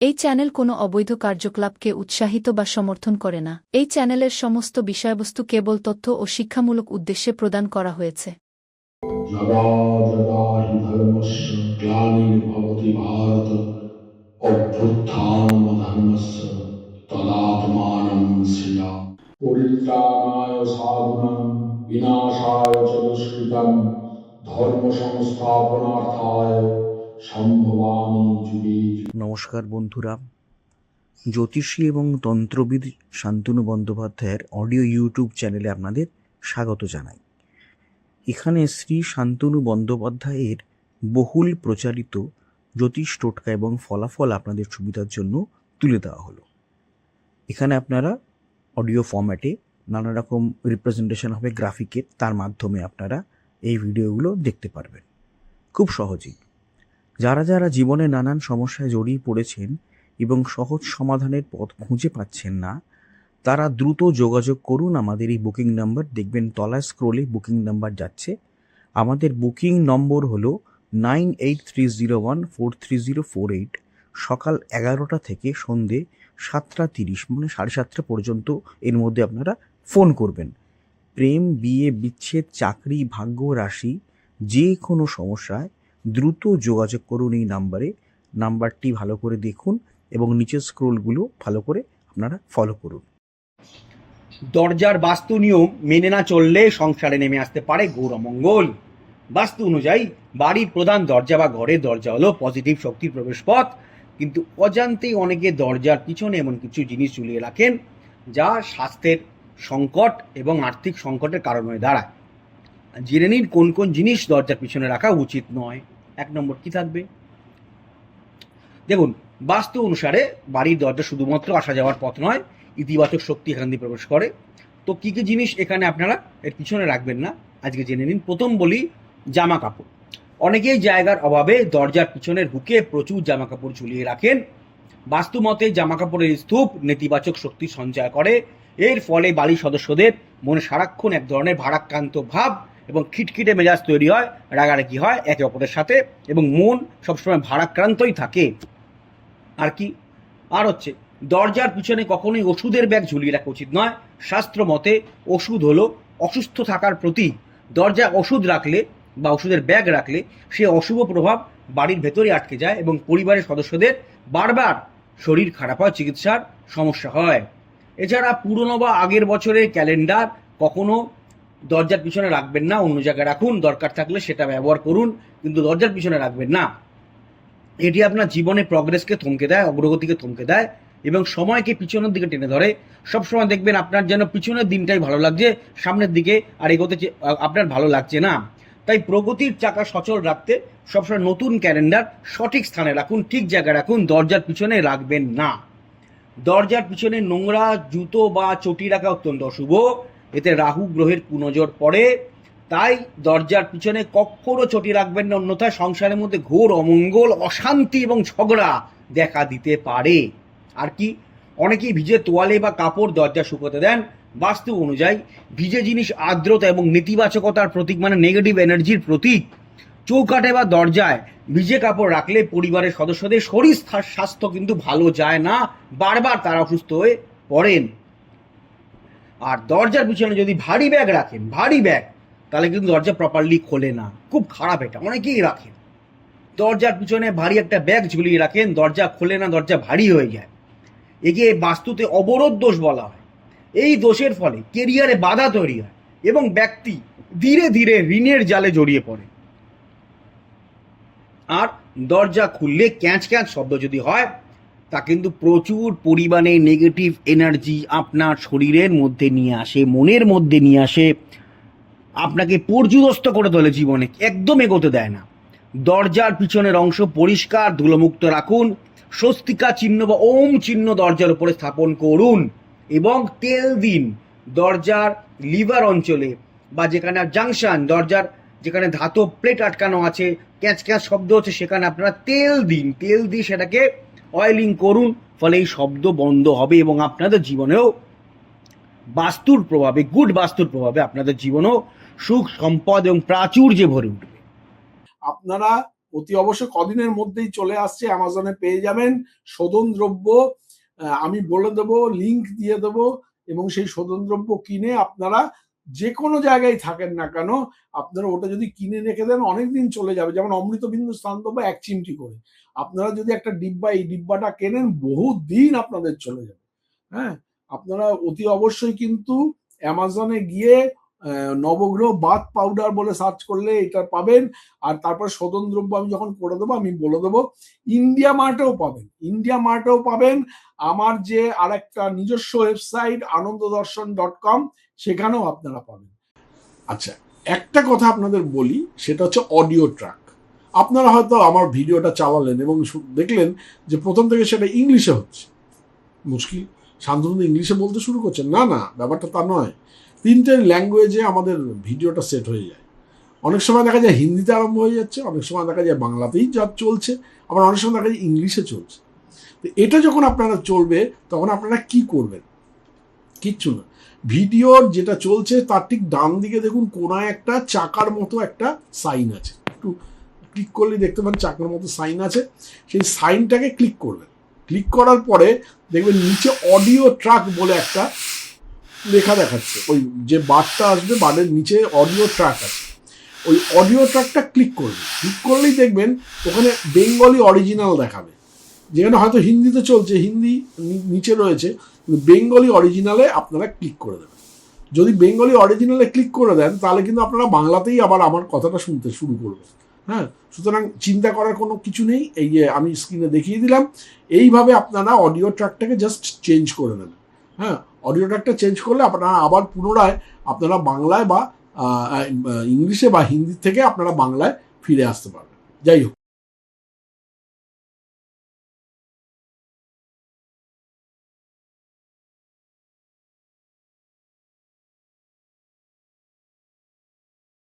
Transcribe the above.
এই চ্যানেল কোনো অবৈধ কার্যকলাপকে উৎসাহিত বা সমর্থন করে না। এই চ্যানেলের সমস্ত বিষয়বস্তু কেবল তথ্য ও শিক্ষামূলক উদ্দেশ্যে প্রদান করা হয়েছে। যদা যদা হি ধর্মস্য গ্লানির্ভবতি ভারত অভ্যুত্থানমধর্মস্য তদাত্মানং সৃজামি। পরিত্রাণায় সাধুনাং বিনাশায় চ দুষ্কৃতং ধর্ম সংস্থাপনার্থায় সম্ভবামি যুগে যুগে। নমস্কার বন্ধুরা, জ্যোতিষী এবং তন্ত্রবিদ শান্তনু বন্দ্যোপাধ্যায়ের অডিও ইউটিউব চ্যানেলে আপনাদের স্বাগত জানাই। এখানে শ্রী শান্তনু বন্দ্যোপাধ্যায়ের বহুল প্রচারিত জ্যোতিষ টোটকা এবং ফলাফল আপনাদের সুবিধার জন্য তুলে দেওয়া হলো। এখানে আপনারা অডিও ফরম্যাটে নানা রকম রিপ্রেজেন্টেশন হবে গ্রাফিকের, তার মাধ্যমে আপনারা এই ভিডিওগুলো দেখতে পারবেন খুব সহজেই। যারা যারা জীবনে নানান সমস্যায় জড়িয়ে পড়েছেন এবং সহজ সমাধানের পথ খুঁজে পাচ্ছেন না, তারা দ্রুত যোগাযোগ করুন আমাদের এই বুকিং নাম্বার। দেখবেন তলায় স্ক্রোলে বুকিং নাম্বার যাচ্ছে। আমাদের বুকিং নম্বর হলো 9830143048। সকাল 11টা থেকে সন্ধে 7:30 মানে 7:30 পর্যন্ত এর মধ্যে আপনারা ফোন করবেন। প্রেম, বিয়ে, বিচ্ছেদ, চাকরি, ভাগ্য, রাশি, যে কোনো সমস্যায় দ্রুত যোগাযোগ করুন এই নাম্বারে। নাম্বারটি ভালো করে দেখুন এবং নিচের স্ক্রোলগুলো ভালো করে আপনারা ফলো করুন। দরজার বাস্তু নিয়ম মেনে না চললে সংসারে নেমে আসতে পারে গৌরমঙ্গল। বাস্তু অনুযায়ী বাড়ির প্রধান দরজা বা ঘরের দরজা হলো পজিটিভ শক্তির প্রবেশপথ, কিন্তু অজান্তেই অনেকে দরজার পিছনে এমন কিছু জিনিস ঝুলিয়ে রাখেন যা স্বাস্থ্যের সংকট এবং আর্থিক সংকটের কারণ হয়ে দাঁড়ায়। জেনে নিন কোন কোন জিনিস দরজার পিছনে রাখা উচিত নয়। 1 নম্বর কি থাকবে? দেখুন, বাস্তু অনুসারে বাড়ির দরজা শুধুমাত্র আসা যাওয়ার পথ নয়, ইতিবাচক শক্তি এখান দিয়ে প্রবেশ করে। তো কী কী জিনিস এখানে আপনারা এর পিছনে রাখবেন না আজকে জেনে নিন। প্রথম বলি, জামা কাপড়। অনেকেই জায়গার অভাবে দরজার পিছনের হুকে প্রচুর জামা কাপড় ঝুলিয়ে রাখেন। বাস্তু মতে জামা কাপড়ের স্তূপ নেতিবাচক শক্তি সঞ্চয় করে। এর ফলে বাড়ির সদস্যদের মনে সারাক্ষণ এক ধরনের ভারাক্রান্ত ভাব এবং খিটখিটে মেজাজ তৈরি হয়, রাগারাগি হয় একে অপরের সাথে এবং মন সবসময় ভারাক্রান্তই থাকে। আর কি আর হচ্ছে, দরজার পিছনে কখনোই ওষুধের ব্যাগ ঝুলিয়ে রাখা উচিত নয়। শাস্ত্র মতে ওষুধ হলো অসুস্থ থাকার প্রতীক। দরজায় ওষুধ রাখলে বা ওষুধের ব্যাগ রাখলে সে অশুভ প্রভাব বাড়ির ভেতরে আটকে যায় এবং পরিবারের সদস্যদের বারবার শরীর খারাপ হয়, চিকিৎসার সমস্যা হয়। এছাড়া পুরনো বা আগের বছরের ক্যালেন্ডার কখনো দরজার পিছনে রাখবেন না, অন্য জায়গায় রাখুন। দরকার থাকলে সেটা ব্যবহার করুন, কিন্তু দরজার পিছনে রাখবেন না। এটি আপনার জীবনে প্রগ্রেসকে থমকে দেয়, অগ্রগতিকে থমকে দেয় এবং সময়কে পিছনের দিকে টেনে ধরে। সবসময় দেখবেন আপনার যেন পিছনের দিনটাই ভালো লাগছে, সামনের দিকে আর এগোতে আপনার ভালো লাগছে না। তাই প্রগতির চাকা সচল রাখতে সবসময় নতুন ক্যালেন্ডার সঠিক স্থানে রাখুন, ঠিক জায়গায় রাখুন, দরজার পিছনে রাখবেন না। দরজার পিছনে নোংরা জুতো বা চটি রাখা অত্যন্ত অশুভ, এতে রাহু গ্রহের কুনজর পড়ে। তাই দরজার পিছনে কখনো চটি রাখবেন না, অন্যথায় সংসারের মধ্যে ঘোর অমঙ্গল, অশান্তি এবং ঝগড়া দেখা দিতে পারে। আর কি, অনেকেই ভিজে তোয়ালে বা কাপড় দরজা শুকোতে দেন। বাস্তু অনুযায়ী ভিজে জিনিস আর্দ্রতা এবং নেতিবাচকতার প্রতীক, মানে নেগেটিভ এনার্জির প্রতীক। চৌকাঠে বা দরজায় ভিজে কাপড় রাখলে পরিবারের সদস্যদের শরীর স্বাস্থ্য কিন্তু ভালো যায় না, বারবার তারা অসুস্থ হয়ে পড়েন। আর দরজার পিছনে যদি ভারী ব্যাগ রাখেন, ভারী ব্যাগ, তাহলে কিন্তু দরজা প্রপারলি খোলে না। খুব খারাপ এটা, অনেকেই রাখেন দরজার পিছনে ভারী একটা ব্যাগ ঝুলিয়ে রাখেন, দরজা খোলে না, দরজা ভারী হয়ে যায়। একে বাস্তুতে অবরোধ দোষ বলা হয়। এই দোষের ফলে কেরিয়ারে বাধা তৈরি হয় এবং ব্যক্তি ধীরে ধীরে ঋণের জালে জড়িয়ে পড়ে। আর দরজা খুললে ক্যাঁচ ক্যাঁচ শব্দ যদি হয়, তা কিন্তু প্রচুর পরিমাণে নেগেটিভ এনার্জি আপনার শরীরের মধ্যে নিয়ে আসে, মনের মধ্যে নিয়ে আসে, আপনাকে পর্যুদস্ত করে তোলে, জীবনে একদম এগোতে দেয় না। দরজার পিছনের অংশ পরিষ্কার ধুলোমুক্ত রাখুন। স্বস্তিকা চিহ্ন বা ওম চিহ্ন দরজার উপরে স্থাপন করুন এবং তেল দিন দরজার লিভার অঞ্চলে বা যেখানে জাংশন, দরজার যেখানে ধাতব প্লেট আটকানো আছে, ক্যাঁচ ক্যাঁচ শব্দ হচ্ছে, সেখানে আপনারা তেল দিন। তেল দিয়ে সেটাকে অয়েলিং করুন, ফলে এই শব্দ বন্ধ হবে এবং আপনাদের জীবনেও বাস্তুর প্রভাবে, গুড বাস্তুর প্রভাবে আপনাদের জীবনেও সুখ, সম্পদ এবং প্রাচুর্যে ভরে উঠবে। আপনারা অতি অবশ্যই কদিনের মধ্যেই চলে আসছে, অ্যামাজনে পেয়ে যাবেন। শোধন দ্রব্য আমি বলে দেবো, লিংক দিয়ে দেবো, এবং সেই শোধন দ্রব্য কিনে আপনারা যে কোনো জায়গায় থাকেন না কেন, আপনারা ওটা যদি কিনে রেখে দেন অনেকদিন চলে যাবে। যেমন অমৃতবিন্দু স্নান দ্রব্য 1 চিমটি করে, আপনারা যদি একটা ডিব্বা, এই ডিব্বাটা কেনেন বহু দিন আপনাদের চলে যাবে। হ্যাঁ, আপনারা অতি অবশ্যই কিন্তু অ্যামাজনে গিয়ে নবগ্রহ বাথ পাউডার বলে সার্চ করলে এটা পাবেন। আর তারপর শোধন দ্রব্য আমি যখন করে দেবো আমি বলে দেবো, ইন্ডিয়া মার্টেও পাবেন, ইন্ডিয়া মার্টেও পাবেন। আমার যে আরেকটা নিজস্ব ওয়েবসাইট ananddarshan.com, সেখানেও আপনারা পাবেন। আচ্ছা, একটা কথা আপনাদের বলি, সেটা হচ্ছে অডিও ট্র্যাক। আপনারা হয়তো আমার ভিডিওটা চালালেন এবং দেখলেন যে প্রথম থেকে সেটা ইংলিশে হচ্ছে। মুশকিল, শান্তনু ইংলিশে বলতে শুরু করছেন, না না, ব্যাপারটা তা নয়। 3টে ল্যাঙ্গুয়েজে আমাদের ভিডিওটা সেট হয়ে যায়। অনেক সময় দেখা যায় হিন্দিতে আরম্ভ হয়ে যাচ্ছে, অনেক সময় দেখা যায় বাংলাতেই যা চলছে, আবার অনেক সময় দেখা যায় ইংলিশে চলছে। তো এটা যখন আপনারা চলবে তখন আপনারা কি করবেন? কিচ্ছু না, ভিডিওর যেটা চলছে তার ঠিক ডান দিকে দেখুন কোনায় একটা চাকার মতো একটা সাইন আছে, একটু ক্লিক করলে দেখতে পান চাকার মতো সাইন আছে। সেই সাইনটাকে ক্লিক করবেন। ক্লিক করার পরে দেখবেন নিচে অডিও ট্র্যাক বলে একটা লেখা দেখাচ্ছে। ওই যে বারটা আসবে, বারের নিচে অডিও ট্র্যাক আছে, ওই অডিও ট্র্যাকটা ক্লিক করবেন। ক্লিক করলেই দেখবেন ওখানে বেঙ্গলি অরিজিনাল দেখাবে, যেখানে হয়তো হিন্দিতে চলছে, হিন্দি নিচে রয়েছে, বেঙ্গলি অরিজিনালে আপনারা ক্লিক করে দেবেন। যদি বেঙ্গলি অরিজিনালে ক্লিক করে দেন তাহলে কিন্তু আপনারা বাংলাতেই আবার আমার কথাটা শুনতে শুরু করবেন। হ্যাঁ, সুতরাং চিন্তা করার কোনো কিছু নেই। এই যে আমি স্ক্রিনে দেখিয়ে দিলাম, এইভাবে আপনারা অডিও ট্র্যাকটাকে জাস্ট চেঞ্জ করে নেবেন। হ্যাঁ, অডিও ট্র্যাকটা চেঞ্জ করলে আপনারা আবার পুনরায় আপনারা বাংলায় বা ইংলিশে বা হিন্দি থেকে আপনারা বাংলায় ফিরে আসতে পারবেন। যাই হোক।